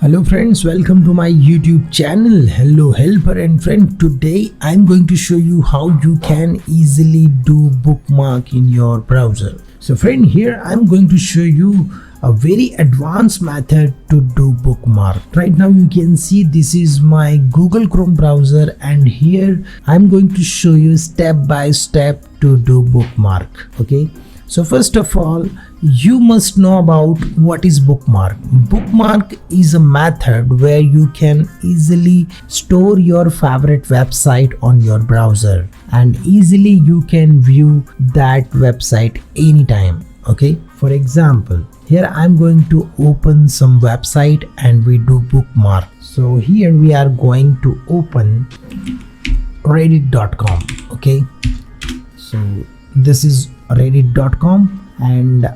Hello friends, welcome to my YouTube channel. Hello helper and friend. Today I'm going to show you how you can easily do bookmark in your browser. So friend, here I'm going to show you a very advanced method to do bookmark. Right now you can see this is my Google Chrome browser, and here I'm going to show you step by step to do bookmark. Okay, so first of all, you must know about what is bookmark. Bookmark is a method where you can easily store your favorite website on your browser, and easily you can view that website anytime. Okay, for example, here I'm going to open some website and we do bookmark. So here we are going to open reddit.com. okay, so this is reddit.com, and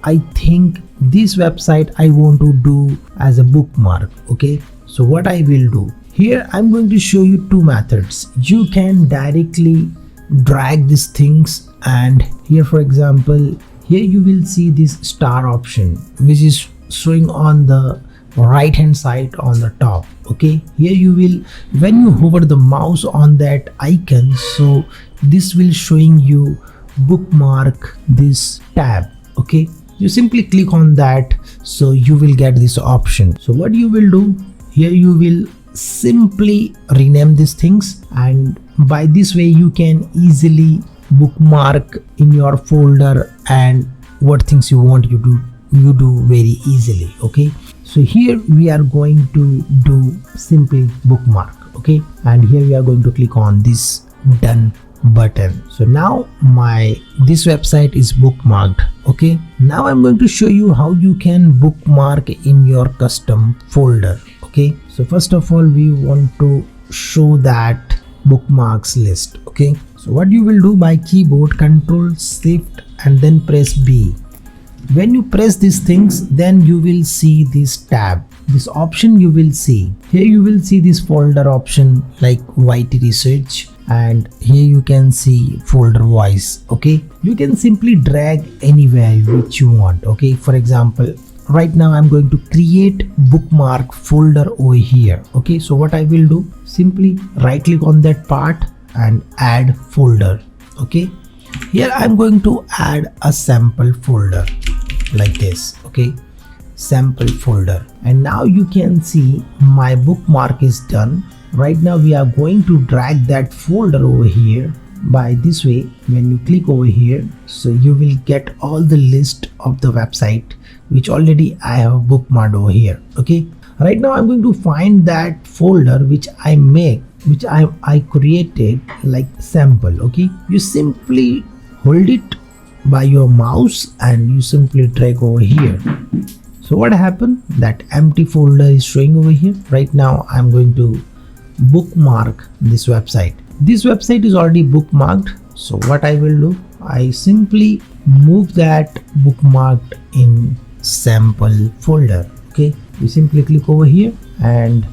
I think this website I want to do as a bookmark. Okay, so what I will do here, I'm going to show you two methods. You can directly drag these things, and here for example, here you will see this star option which is showing on the right hand side on the top. Okay, here you will, when you hover the mouse on that icon, so this will showing you bookmark this tab. Okay, you simply click on that, so you will get this option. So what you will do here, you will simply rename these things, and by this way you can easily bookmark in your folder, and what things you want you do very easily. Okay, so here we are going to do simply bookmark. Okay, and here we are going to click on this done button. So now this website is bookmarked. Okay, now I'm going to show you how you can bookmark in your custom folder. Okay, so first of all, we want to show that bookmarks list. Okay, so what you will do, by keyboard ctrl+shift and then press B. When you press these things, then you will see this tab, this option you will see. Here you will see this folder option like YT research, and here you can see folder wise. Okay, you can simply drag anywhere which you want. Okay, for example, right now I'm going to create bookmark folder over here. Okay, so what I will do, simply right click on that part and add folder. Okay, here I'm going to add a sample folder like this. Okay, sample folder, and now you can see my bookmark is done. Right now we are going to drag that folder over here by this way. When you click over here, so you will get all the list of the website which already I have bookmarked over here. Okay, right now I'm going to find that folder which I created like sample. Okay, you simply hold it by your mouse and you simply drag over here. So what happened, that empty folder is showing over here. Right now I'm going to bookmark this website. This website is already bookmarked, so what I will do, I simply move that bookmarked in sample folder. Okay, you simply click over here, and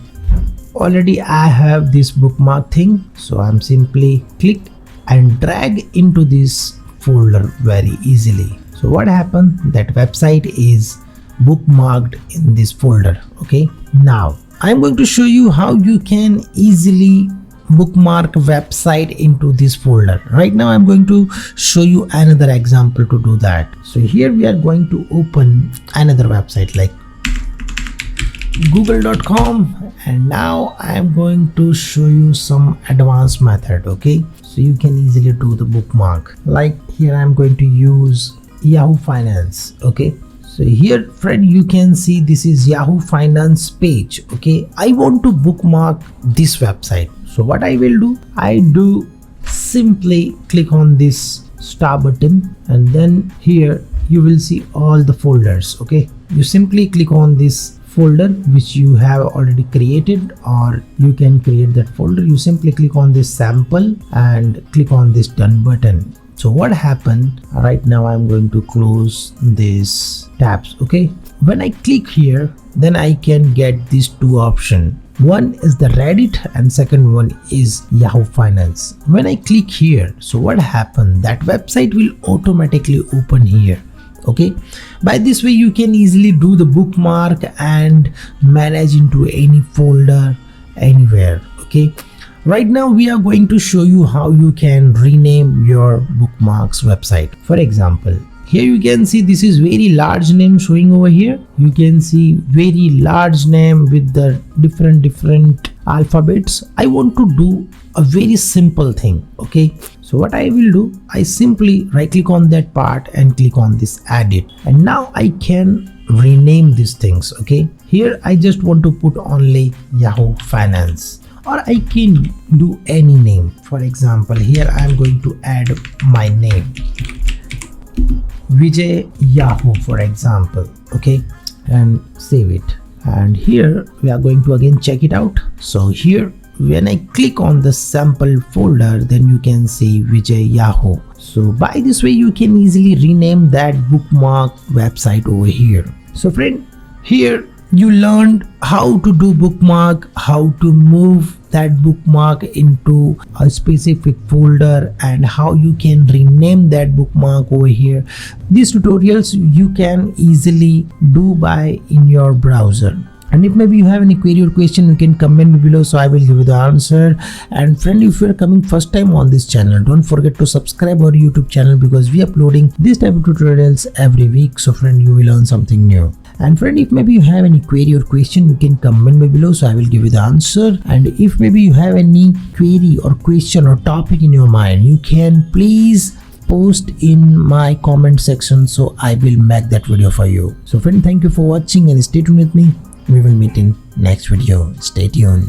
already I have this bookmark thing, so I'm simply click and drag into this folder very easily. So what happened, that website is bookmarked in this folder. Okay, now I'm going to show you how you can easily bookmark website into this folder. Right now I'm going to show you another example to do that. So here we are going to open another website like google.com, and now I'm going to show you some advanced method. Okay, so you can easily do the bookmark. Like here I'm going to use Yahoo Finance. Okay, so here friend, you can see this is Yahoo Finance page. Okay, I want to bookmark this website. So what I will do, I do simply click on this star button, and then here you will see all the folders. Okay, you simply click on this folder which you have already created, or you can create that folder. You simply click on this sample and click on this done button. So what happened, right now I'm going to close these tabs. Okay, when I click here, then I can get these two options. One is the Reddit and second one is Yahoo Finance. When I click here, so what happened, that website will automatically open here. Okay, by this way you can easily do the bookmark and manage into any folder anywhere. Okay, right now we are going to show you how you can rename your Bookmarks website. For example, here you can see this is very large name showing over here. You can see very large name with the different alphabets. I want to do a very simple thing. Okay, so what I will do, I simply right click on that part and click on this edit, and now I can rename these things. Okay, here I just want to put only Yahoo Finance, or I can do any name. For example, here I am going to add my name, Vijay Yahoo, for example. Okay, and save it, and here we are going to again check it out. So here when I click on the sample folder, then you can see Vijay Yahoo. So by this way you can easily rename that bookmark website over here. So friend, here you learned how to do bookmark, how to move that bookmark into a specific folder, and how you can rename that bookmark over here. These tutorials you can easily do by in your browser. And if maybe you have any query or question, you can comment me below, so I will give you the answer. And friend, if you are coming first time on this channel, don't forget to subscribe our YouTube channel, because we are uploading this type of tutorials every week. So friend, you will learn something new. And friend, if maybe you have any query or question, you can comment me below, so I will give you the answer. And if maybe you have any query or question or topic in your mind, you can please post in my comment section, so I will make that video for you. So friend, thank you for watching and stay tuned with me. We will meet in next video. Stay tuned.